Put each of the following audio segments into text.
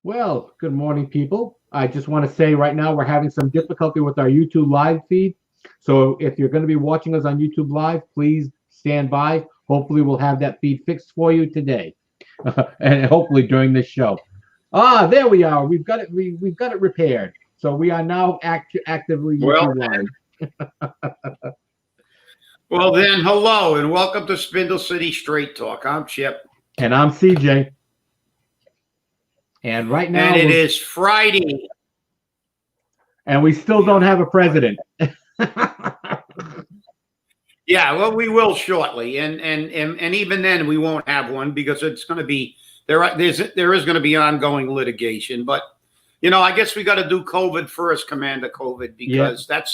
Well, good morning, people. I just want to say right now we're having some difficulty with our YouTube live feed. So if you're going to be watching us on YouTube live, please stand by. Hopefully, we'll have that feed fixed for you today, and hopefully during this show. There we are. We've got it. We've got it repaired. So we are now actively Well, YouTube live. well then, hello and welcome to Spindle City Straight Talk. I'm Chip, And I'm CJ. And right now, and it is Friday, and we still don't have a president. Yeah, well, we will shortly, and even then, we won't have one because it's going to be there is going to be ongoing litigation. But I guess we got to do COVID first, Commander COVID, because that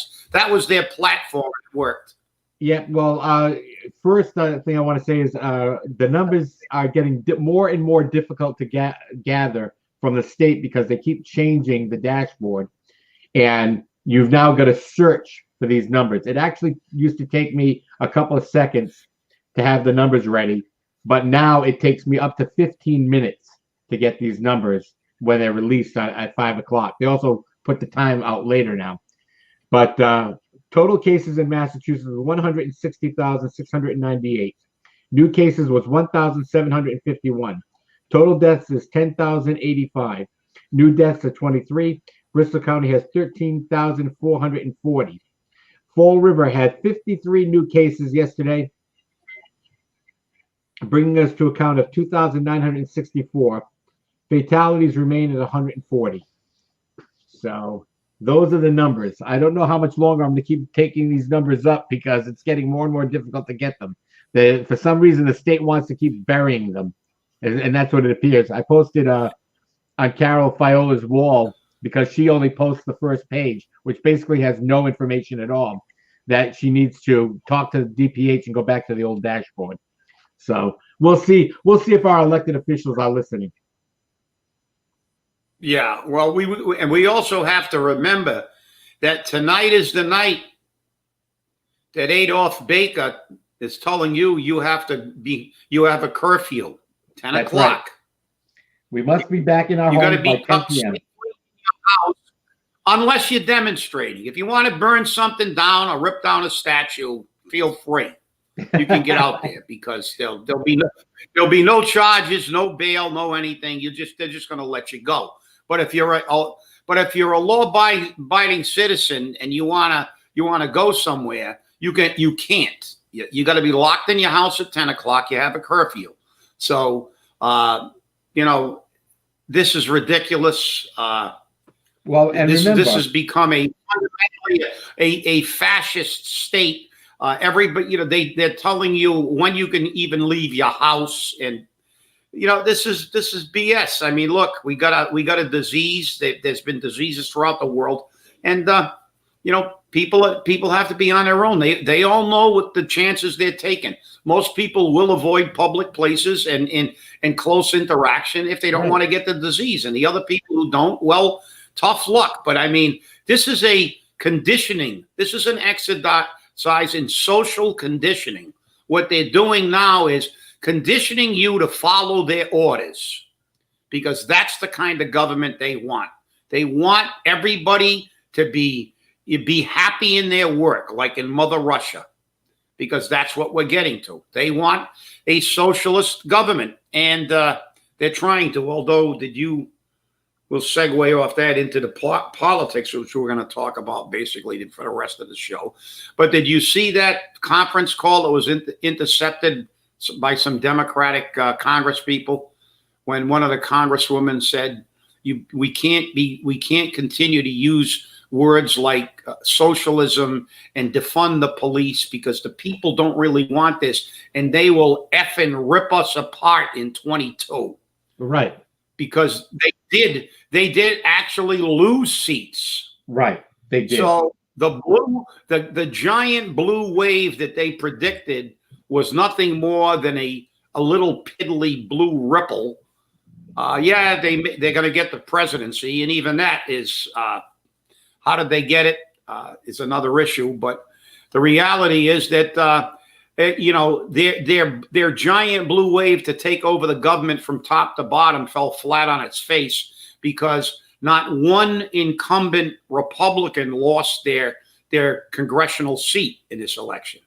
was their platform. It worked. Yeah, well, first thing I want to say is the numbers are getting more and more difficult to gather from the state because they keep changing the dashboard, and you've now got to search for these numbers. It actually used to take me a couple of seconds to have the numbers ready, but now it takes me up to 15 minutes to get these numbers when they're released at 5 o'clock. They also put the time out later now. But total cases in Massachusetts was 160,698. New cases was 1,751. Total deaths is 10,085. New deaths are 23. Bristol County has 13,440. Fall River had 53 new cases yesterday, bringing us to a count of 2,964. Fatalities remain at 140. So those are the numbers. I don't know how much longer I'm going to keep taking these numbers up because it's getting more and more difficult to get them. For some reason, the state wants to keep burying them, and that's what it appears. I posted on Carol Fiola's wall because she only posts the first page, which basically has no information at all, that she needs to talk to the DPH and go back to the old dashboard. So we'll see. We'll see if our elected officials are listening. Yeah, well, we also have to remember that tonight is the night that Adolf Baker is telling you have a curfew, 10 That's o'clock. Right. We must be back in our homes by 10 p.m. Unless you're demonstrating. If you want to burn something down or rip down a statue, feel free. You can get out there because there'll be no charges, no bail, no anything. They're just going to let you go. But if you're a law-abiding citizen and you wanna go somewhere, you can't. You got to be locked in your house at 10 o'clock. You have a curfew. So this is ridiculous. Well, and this has become fundamentally a fascist state. Everybody, they're telling you when you can even leave your house, and this is BS. I mean, look, we got a disease. There's been diseases throughout the world, and people have to be on their own. They all know what the chances they're taking. Most people will avoid public places and close interaction if they don't want to get the disease, and the other people who don't, well, tough luck. But I mean, this is a conditioning. This is an exercise in social conditioning. What they're doing now is conditioning you to follow their orders because that's the kind of government they want. They want everybody to be happy in their work, like in Mother Russia, because that's what we're getting to. They want a socialist government, and they're trying to, although we'll segue off that into the politics, which we're going to talk about basically for the rest of the show. But did you see that conference call that was intercepted by some Democratic Congress people when one of the congresswomen said, we can't continue to use words like socialism and defund the police because the people don't really want this and they will effing rip us apart in 22. Right. Because they did actually lose seats. Right. They did. So the giant blue wave that they predicted was nothing more than a little piddly blue ripple. They're going to get the presidency, and even that is how did they get it? Is another issue. But the reality is that their giant blue wave to take over the government from top to bottom fell flat on its face because not one incumbent Republican lost their congressional seat in this election.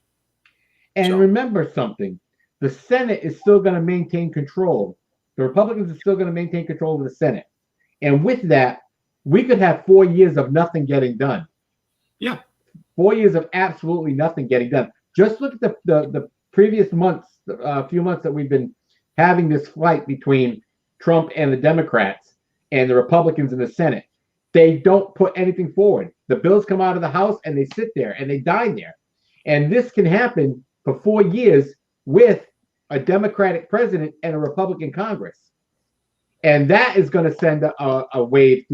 And remember something, the Senate is still going to maintain control. The Republicans are still going to maintain control of the Senate. And with that, we could have 4 years of nothing getting done. Yeah. 4 years of absolutely nothing getting done. Just look at the previous months, few months that we've been having this fight between Trump and the Democrats and the Republicans in the Senate. They don't put anything forward. The bills come out of the House and they sit there and they die there. And this can happen for 4 years with a Democratic president and a Republican Congress. And that is going to send a wave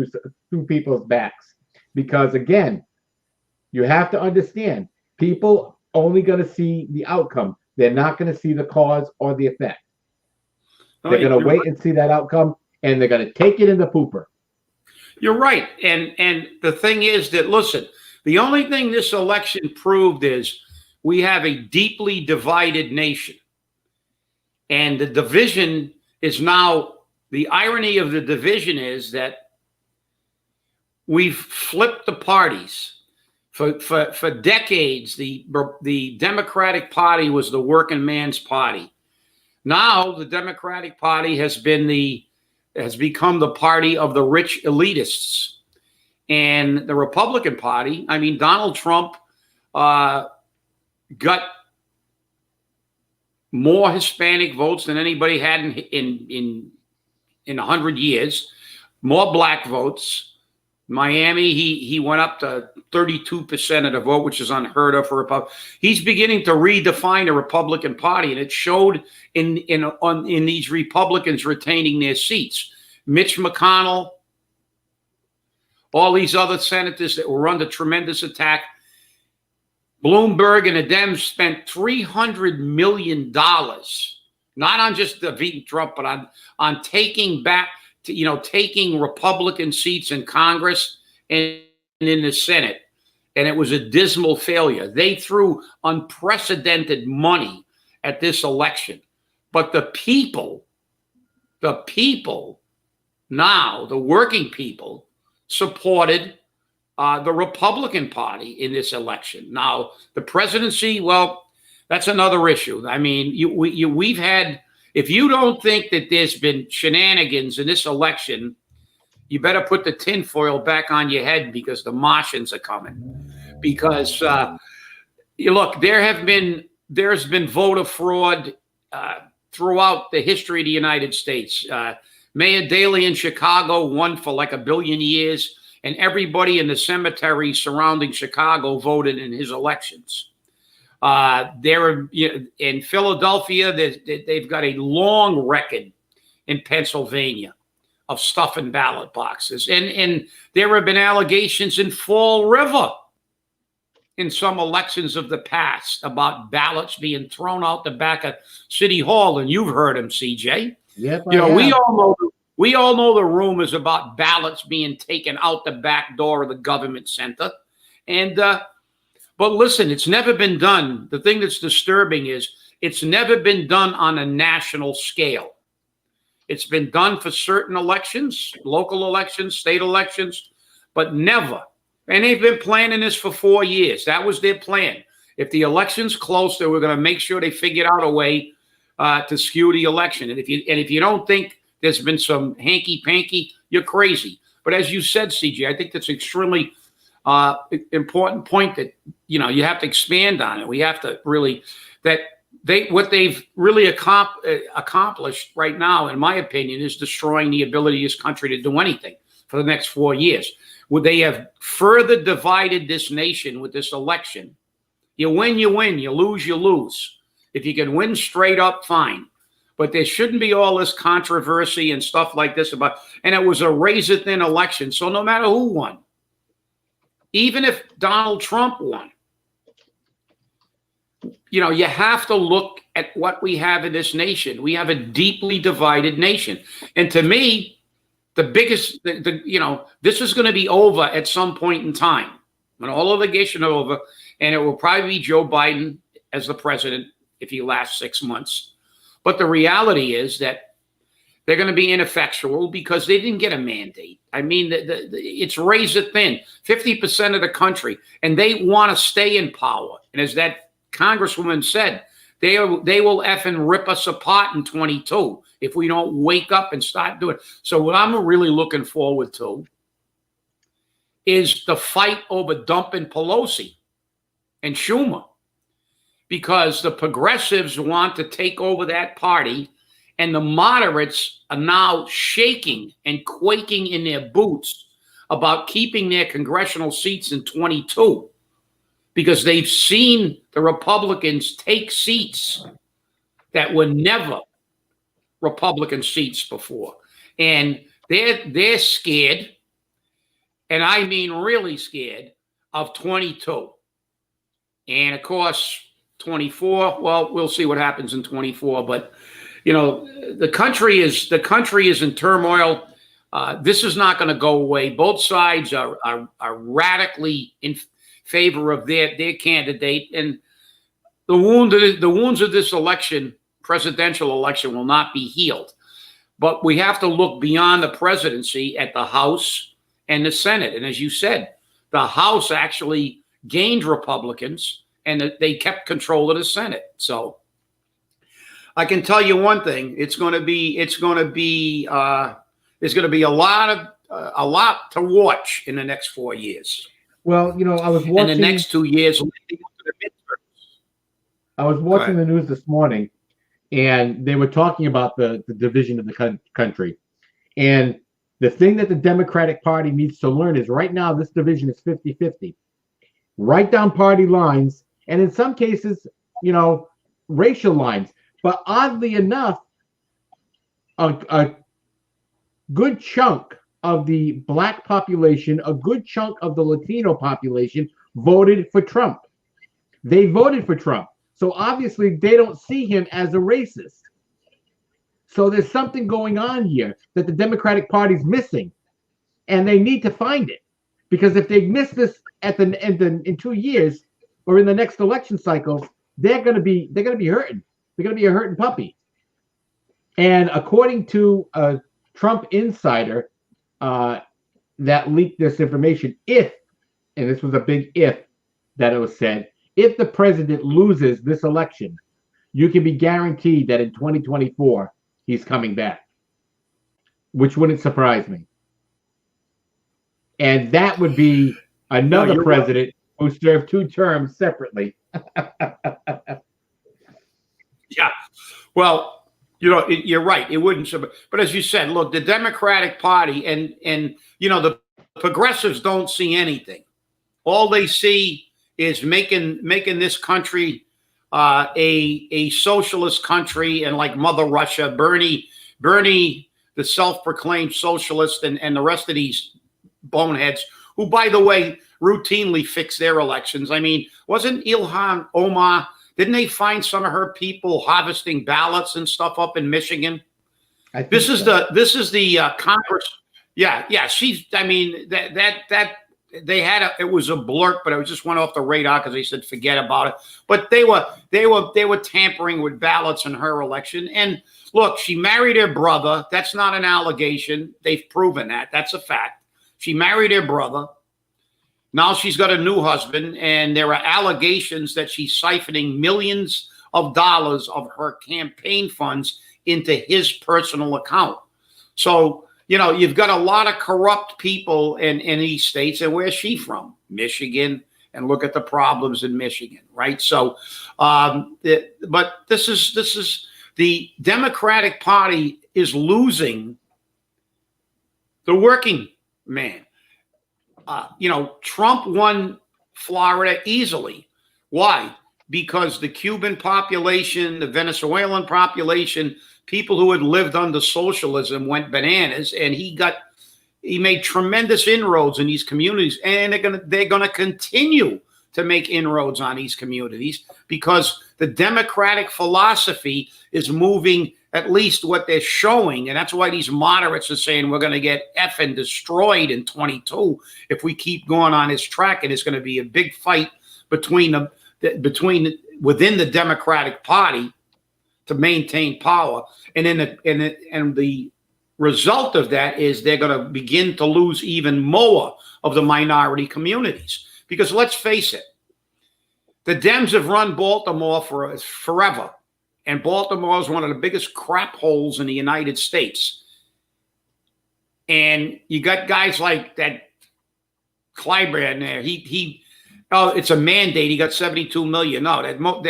through people's backs. Because again, you have to understand, people only going to see the outcome. They're not going to see the cause or the effect. They're going to wait and see that outcome, and they're going to take it in the pooper. You're right. And the thing is that, listen, the only thing this election proved is we have a deeply divided nation. And the division is now, the irony of the division is that we've flipped the parties. For decades, the Democratic Party was the working man's party. Now the Democratic Party has become the party of the rich elitists. And the Republican Party, I mean, Donald Trump got more Hispanic votes than anybody had in 100 years, more black votes. Miami, he went up to 32% of the vote, which is unheard of for Republicans. He's beginning to redefine the Republican Party, and it showed in these Republicans retaining their seats. Mitch McConnell, all these other senators that were under tremendous attack. Bloomberg and the Dems spent $300 million, not on just defeating Trump, but on taking back, taking Republican seats in Congress and in the Senate. And it was a dismal failure. They threw unprecedented money at this election. But the people now, the working people, supported the Republican Party in this election. Now, the presidency, well, that's another issue. I mean, we've had, if you don't think that there's been shenanigans in this election, you better put the tinfoil back on your head, because the Martians are coming. Because, look, there's been voter fraud throughout the history of the United States. Mayor Daley in Chicago won for like 1 billion years, and everybody in the cemetery surrounding Chicago voted in his elections. In Philadelphia, they've got a long record in Pennsylvania of stuffing ballot boxes. And there have been allegations in Fall River in some elections of the past about ballots being thrown out the back of City Hall. And you've heard them, CJ. Yep, we all know the rumors about ballots being taken out the back door of the government center. And but listen, it's never been done. The thing that's disturbing is it's never been done on a national scale. It's been done for certain elections, local elections, state elections, but never. And they've been planning this for 4 years. That was their plan. If the election's close, they were going to make sure they figured out a way to skew the election. And if you don't think there's been some hanky-panky, you're crazy. But as you said, CJ, I think that's extremely important point that you have to expand on it. We have to really what they've really accomplished right now, in my opinion, is destroying the ability of this country to do anything for the next 4 years. Would they have further divided this nation with this election? You win, you win. You lose, you lose. If you can win straight up, fine. But there shouldn't be all this controversy and stuff like this about. And it was a razor-thin election, so no matter who won, even if Donald Trump won, you have to look at what we have in this nation. We have a deeply divided nation. And to me, the biggest, this is going to be over at some point in time when all litigation is over, and it will probably be Joe Biden as the president if he lasts 6 months. But the reality is that They're going to be ineffectual because they didn't get a mandate. I mean, it's razor thin, 50% of the country, and they want to stay in power. And as that Congresswoman said, they will effing rip us apart in 22 if we don't wake up and start doing it. So what I'm really looking forward to is the fight over dumping Pelosi and Schumer, because the progressives want to take over that party, and the moderates are now shaking and quaking in their boots about keeping their congressional seats in 22 because they've seen the Republicans take seats that were never Republican seats before. And they're scared, and I mean really scared, of 22. And of course, 24, well, we'll see what happens in 24, but you know, the country is in turmoil. This is not going to go away. Both sides are radically in favor of their candidate, and the wounds of this election, presidential election, will not be healed. But we have to look beyond the presidency at the House and the Senate. And as you said, the House actually gained Republicans, and they kept control of the Senate. So I can tell you one thing: there's going to be a lot to watch in the next 4 years. Well, you know, I was watching. In the next 2 years, I was watching the news this morning, and they were talking about the division of the country. And the thing that the Democratic Party needs to learn is right now this division is 50-50. Right down party lines, and in some cases, you know, racial lines. But oddly enough, a good chunk of the black population, a good chunk of the Latino population voted for Trump. They voted for Trump. So obviously they don't see him as a racist. So there's something going on here that the Democratic Party's missing, and they need to find it. Because if they miss this in 2 years or in the next election cycle, they're gonna be hurting. They're going to be a hurting puppy. And according to a Trump insider that leaked this information, and this was a big if that it was said, if the president loses this election, you can be guaranteed that in 2024, he's coming back, which wouldn't surprise me. And that would be another president who served 2 terms separately. Yeah, well, you know, you're right. It wouldn't. But as you said, look, the Democratic Party and you know, the progressives don't see anything. All they see is making this country a socialist country, and like Mother Russia, Bernie, the self-proclaimed socialist, and the rest of these boneheads, who, by the way, routinely fix their elections. I mean, wasn't Ilhan Omar? Didn't they find some of her people harvesting ballots and stuff up in Michigan? This is the Congress. Yeah. She's. I mean, that they had it was a blurt, but it just went off the radar because they said forget about it. But they were tampering with ballots in her election. And look, she married her brother. That's not an allegation. They've proven that. That's a fact. She married her brother. Now she's got a new husband, and there are allegations that she's siphoning millions of dollars of her campaign funds into his personal account. So, you know, you've got a lot of corrupt people in these states. And where's she from? Michigan. And look at the problems in Michigan, right? So, but this is the Democratic Party is losing the working man. You know, Trump won Florida easily. Why? Because the Cuban population, the Venezuelan population, people who had lived under socialism went bananas, and he made tremendous inroads in these communities, and they're gonna continue to make inroads on these communities because the democratic philosophy is moving, at least what they're showing. And that's why these moderates are saying we're going to get effing destroyed in 22 if we keep going on this track. And it's going to be a big fight within the Democratic Party to maintain power. And the result of that is they're going to begin to lose even more of the minority communities. Because let's face it, the Dems have run Baltimore for forever. And Baltimore is one of the biggest crap holes in the United States. And you got guys like that Clyburn there. It's a mandate. He got 72 million. No,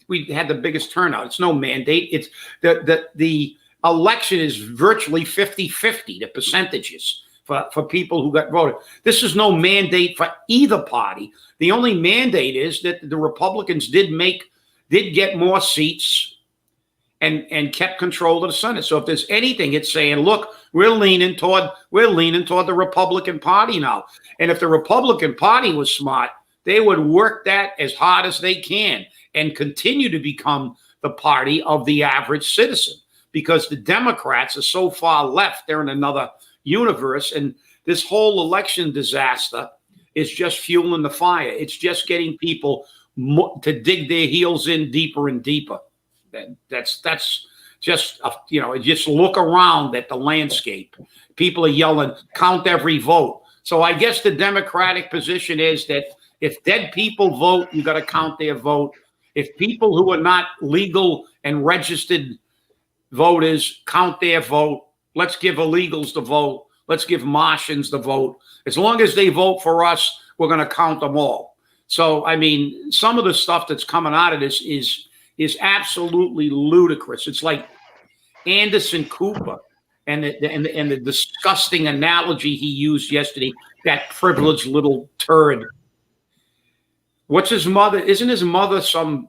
we had the biggest turnout. It's no mandate. It's the election is virtually 50-50, the percentages for people who got voted. This is no mandate for either party. The only mandate is that the Republicans did get more seats and kept control of the Senate. So if there's anything, it's saying, look, we're leaning toward the Republican Party now. And if the Republican Party was smart, they would work that as hard as they can and continue to become the party of the average citizen, because the Democrats are so far left, they're in another universe. And this whole election disaster is just fueling the fire. It's just getting people to dig their heels in deeper and deeper. That's just, just look around at the landscape. People are yelling, count every vote. So I guess the Democratic position is that if dead people vote, you got to count their vote. If people who are not legal and registered voters count their vote, let's give illegals the vote. Let's give Martians the vote. As long as they vote for us, we're going to count them all. So, I mean, some of the stuff that's coming out of this is absolutely ludicrous. It's like Anderson Cooper and the disgusting analogy he used yesterday, that privileged little turd. What's his mother? Isn't his mother some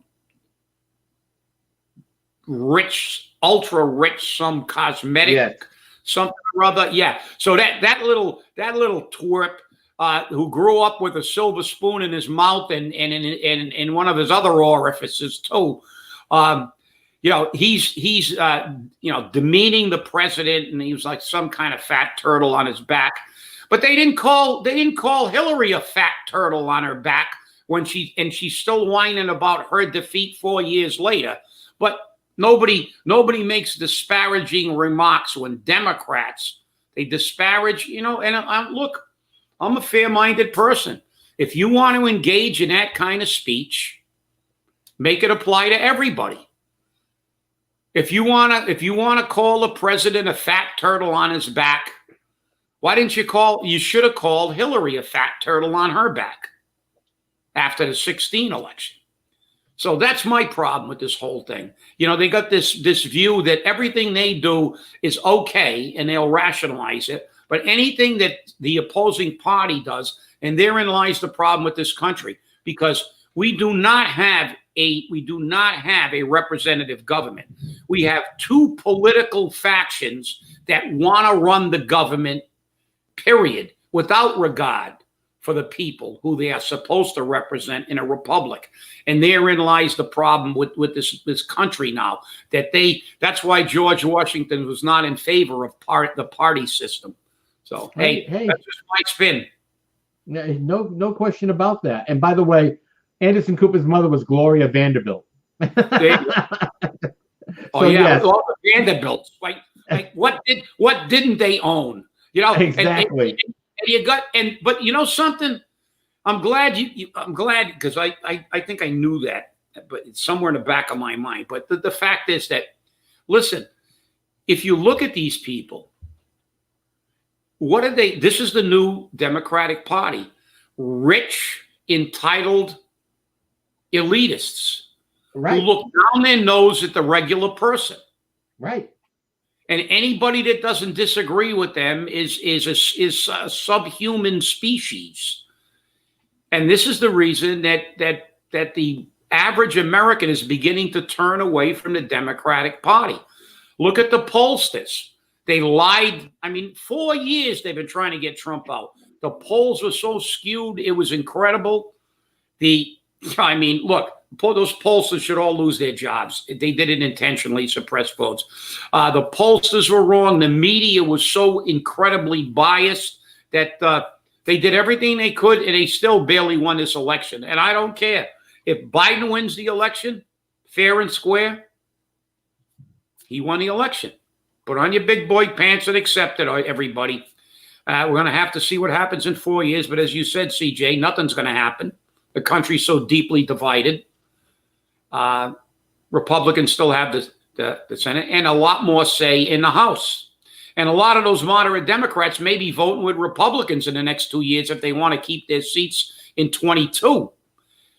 rich, ultra rich, some cosmetic, something or other? Yeah. So that little twerp who grew up with a silver spoon in his mouth and in one of his other orifices too. He's demeaning the president, and he was like some kind of fat turtle on his back. But they didn't call Hillary a fat turtle on her back when she's still whining about her defeat 4 years later. But nobody makes disparaging remarks when Democrats, they disparage, and look, I'm a fair-minded person. If you want to engage in that kind of speech, make it apply to everybody. If you want to call the president a fat turtle on his back, why didn't you should have called Hillary a fat turtle on her back after the 2016 election. So that's my problem with this whole thing. They got this view that everything they do is okay and they'll rationalize it. But anything that the opposing party does, and therein lies the problem with this country, because we do not have a representative government. We have two political factions that want to run the government, period, without regard for the people who they are supposed to represent in a republic. And therein lies the problem with this country now. That's why George Washington was not in favor of the party system. So hey, that's just my spin. No question about that. And by the way, Anderson Cooper's mother was Gloria Vanderbilt. All the Vanderbilts. Like what didn't they own? Exactly. But you know something? I'm glad because I think I knew that, but it's somewhere in the back of my mind. But the fact is that, listen, if you look at these people, what are they? This is the new Democratic Party. Rich, entitled elitists, right, who look down their nose at the regular person. Right. And anybody that doesn't disagree with them is a subhuman species. And this is the reason that the average American is beginning to turn away from the Democratic Party. Look at the pollsters. They lied. 4 years they've been trying to get Trump out. The polls were so skewed, it was incredible. Look, those pollsters should all lose their jobs. They did it intentionally, suppress votes. The pollsters were wrong. The media was so incredibly biased that they did everything they could, and they still barely won this election. And I don't care. If Biden wins the election, fair and square, he won the election. Put on your big boy pants and accept it, everybody. We're going to have to see what happens in 4 years. But as you said, CJ, nothing's going to happen. The country's so deeply divided. Republicans still have the Senate and a lot more say in the House. And a lot of those moderate Democrats may be voting with Republicans in the next 2 years if they want to keep their seats in 22.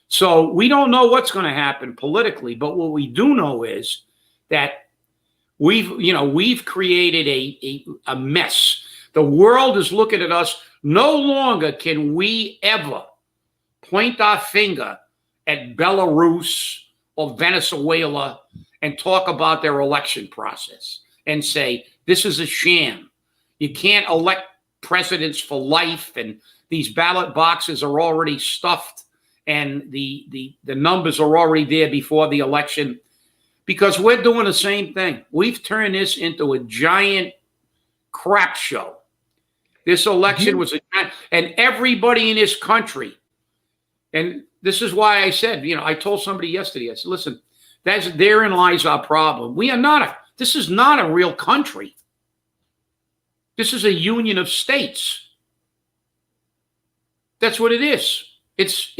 So we don't know what's going to happen politically. But what we do know is that we've created a mess. The world is looking at us. No longer can we ever point our finger at Belarus or Venezuela and talk about their election process and say, this is a sham. You can't elect presidents for life, and these ballot boxes are already stuffed, and the numbers are already there before the election, because we're doing the same thing. We've turned this into a giant crap show. This election was and everybody in this country, and this is why I said, I told somebody yesterday, I said, listen, therein lies our problem. This is not a real country. This is a union of states. That's what it is. It's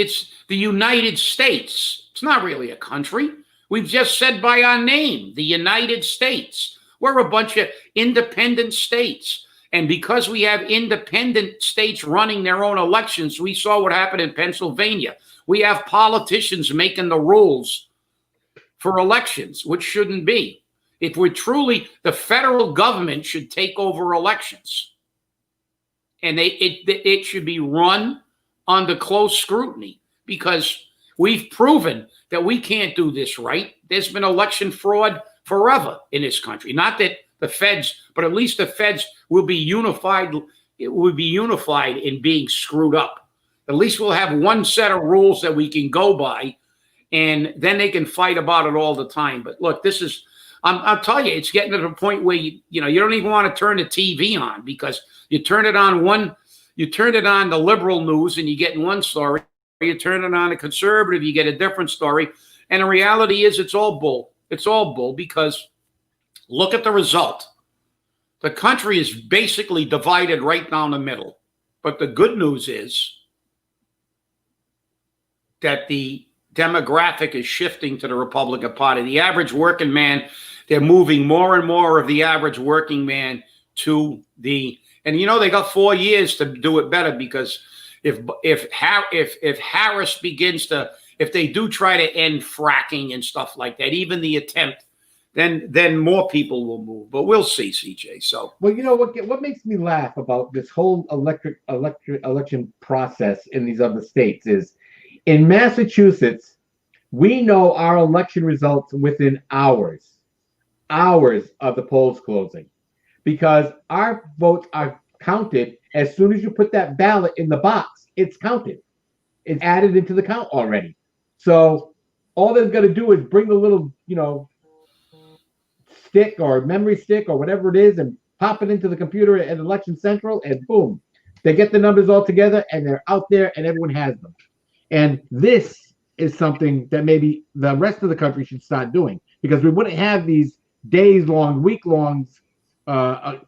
the United States. It's not really a country. We've just said by our name, the United States. We're a bunch of independent states. And because we have independent states running their own elections, we saw what happened in Pennsylvania. We have politicians making the rules for elections, which shouldn't be. If we're truly, the federal government should take over elections. And it should be run under close scrutiny, because we've proven that we can't do this right. There's been election fraud forever in this country. Not that the feds, but at least the feds will be unified. It will be unified in being screwed up. At least we'll have one set of rules that we can go by, and then they can fight about it all the time. But look, this is, I'll tell you, it's getting to the point where you don't even want to turn the TV on, because you turn it on the liberal news and you get one story. You turn it on the conservative, you get a different story. And the reality is it's all bull. It's all bull, because look at the result. The country is basically divided right down the middle. But the good news is that the demographic is shifting to the Republican Party. The average working man, they're moving more and more of the average working man to the, and they got 4 years to do it better, because if Harris begins to, if they do try to end fracking and stuff like that, even the attempt, then more people will move. But we'll see, CJ. So, well, what makes me laugh about this whole election process in these other states is, in Massachusetts, we know our election results within hours of the polls closing, because our votes are counted as soon as you put that ballot in the box. It's counted. It's added into the count already. So all they've got to do is bring the little, stick or memory stick or whatever it is and pop it into the computer at Election Central, and boom, they get the numbers all together and they're out there and everyone has them. And this is something that maybe the rest of the country should start doing, because we wouldn't have these days-long, week-long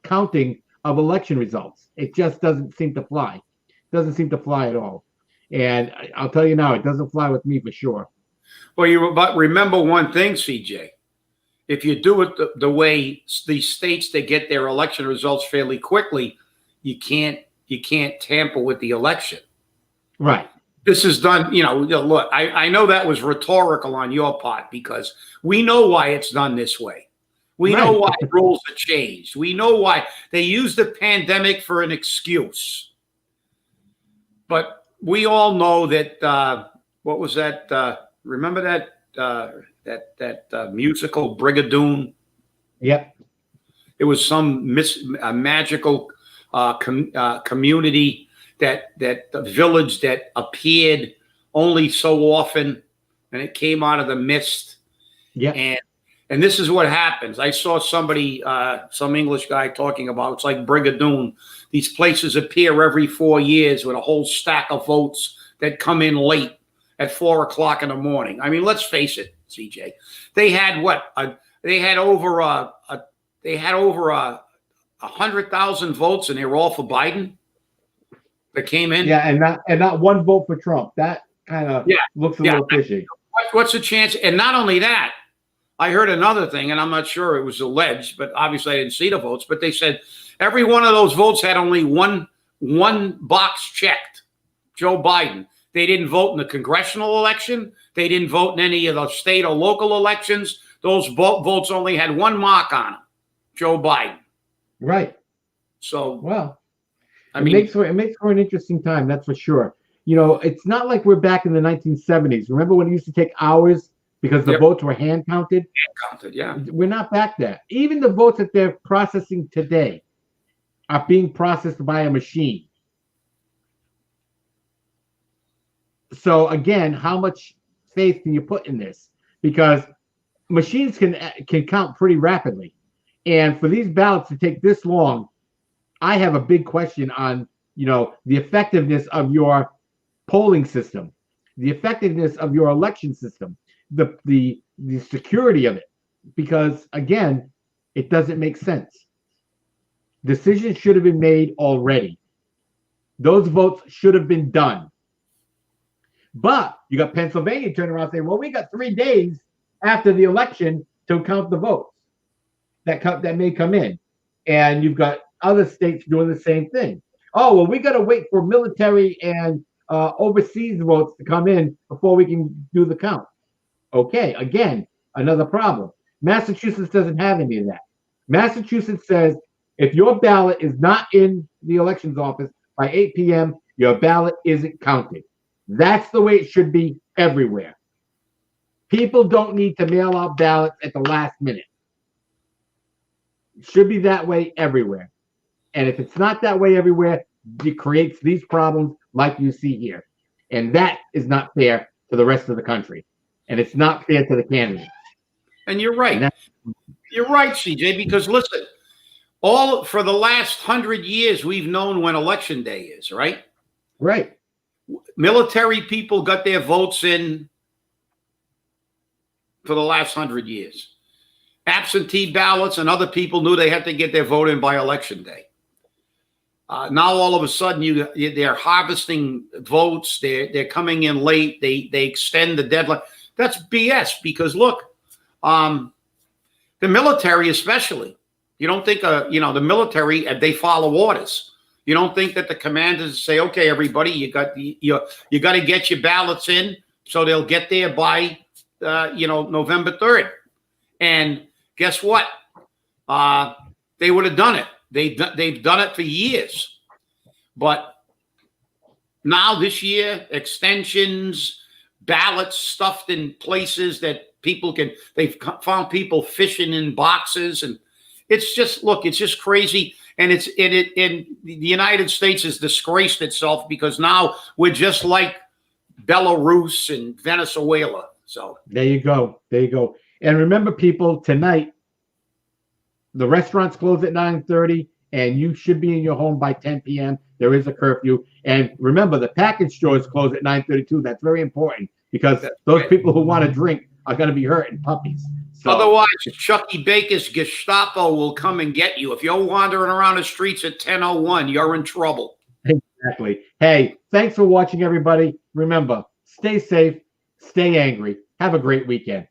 counting of election results. It just doesn't seem to fly. It doesn't seem to fly at all. And I'll tell you now, it doesn't fly with me for sure. Well, but remember one thing, CJ. If you do it the way these states, they get their election results fairly quickly, you can't tamper with the election. Right. This is done, look, I know that was rhetorical on your part, because we know why it's done this way. We know why rules are changed. We know why they use the pandemic for an excuse. But we all know that, what was that? Remember that musical Brigadoon? Yep. It was some magical community, that the village that appeared only so often, and it came out of the mist. Yeah. And this is what happens. I saw somebody, some English guy talking about, it's like Brigadoon. These places appear every 4 years with a whole stack of votes that come in late at 4 o'clock in the morning. I mean, let's face it, CJ. They had what? They had over they had over 100,000 votes, and they were all for Biden that came in. Yeah, and not one vote for Trump. That kind of looks a little fishy. What's the chance? And not only that, I heard another thing, and I'm not sure it was alleged, but obviously I didn't see the votes. But they said every one of those votes had only one box checked: Joe Biden. They didn't vote in the congressional election. They didn't vote in any of the state or local elections. Those votes only had one mark on them: Joe Biden. Right. So, well, I mean, it makes for an interesting time, that's for sure. You know, it's not like we're back in the 1970s. Remember when it used to take hours because the votes were hand counted? Hand counted, yeah. We're not back there. Even the votes that they're processing today are being processed by a machine. So again, how much faith can you put in this? Because machines can count pretty rapidly. And for these ballots to take this long, I have a big question on, you know, the effectiveness of your polling system, the effectiveness of your election system, the security of it. Because again, it doesn't make sense. Decisions should have been made already. Those votes should have been done. But you got Pennsylvania turning around saying, well, we got 3 days after the election to count the votes that may come in. And you've got other states doing the same thing. Oh, well, we got to wait for military and overseas votes to come in before we can do the count. Okay, again, another problem. Massachusetts doesn't have any of that. Massachusetts says if your ballot is not in the elections office by 8 p.m., your ballot isn't counted. That's the way it should be everywhere. People don't need to mail out ballots at the last minute. It should be that way everywhere. And if it's not that way everywhere, it creates these problems like you see here. And that is not fair to the rest of the country. And it's not fair to the candidates. And you're right. You're right, CJ, because listen, for the last 100 years, we've known when election day is, right? Right. Military people got their votes in for the last 100 years. Absentee ballots and other people knew they had to get their vote in by election day. Now all of a sudden they're harvesting votes. They're coming in late. They extend the deadline. That's BS because look, the military especially. You don't think the military they follow orders. You don't think that the commanders say, okay, everybody, you got to get your ballots in, so they'll get there by November 3rd. And guess what? They would have done it. They've done it for years. But now this year, extensions, ballots stuffed in places that they've found people fishing in boxes. And it's just crazy. And the United States has disgraced itself because now we're just like Belarus and Venezuela. So there you go. And remember, people, tonight, the restaurants close at 9:30, and you should be in your home by 10 p.m. There is a curfew. And remember, the package stores close at 9:32. That's very important because those people who want to drink are going to be hurting puppies. So, otherwise, Chucky Baker's Gestapo will come and get you. If you're wandering around the streets at 10:01, you're in trouble. Exactly. Hey, thanks for watching, everybody. Remember, stay safe, stay angry. Have a great weekend.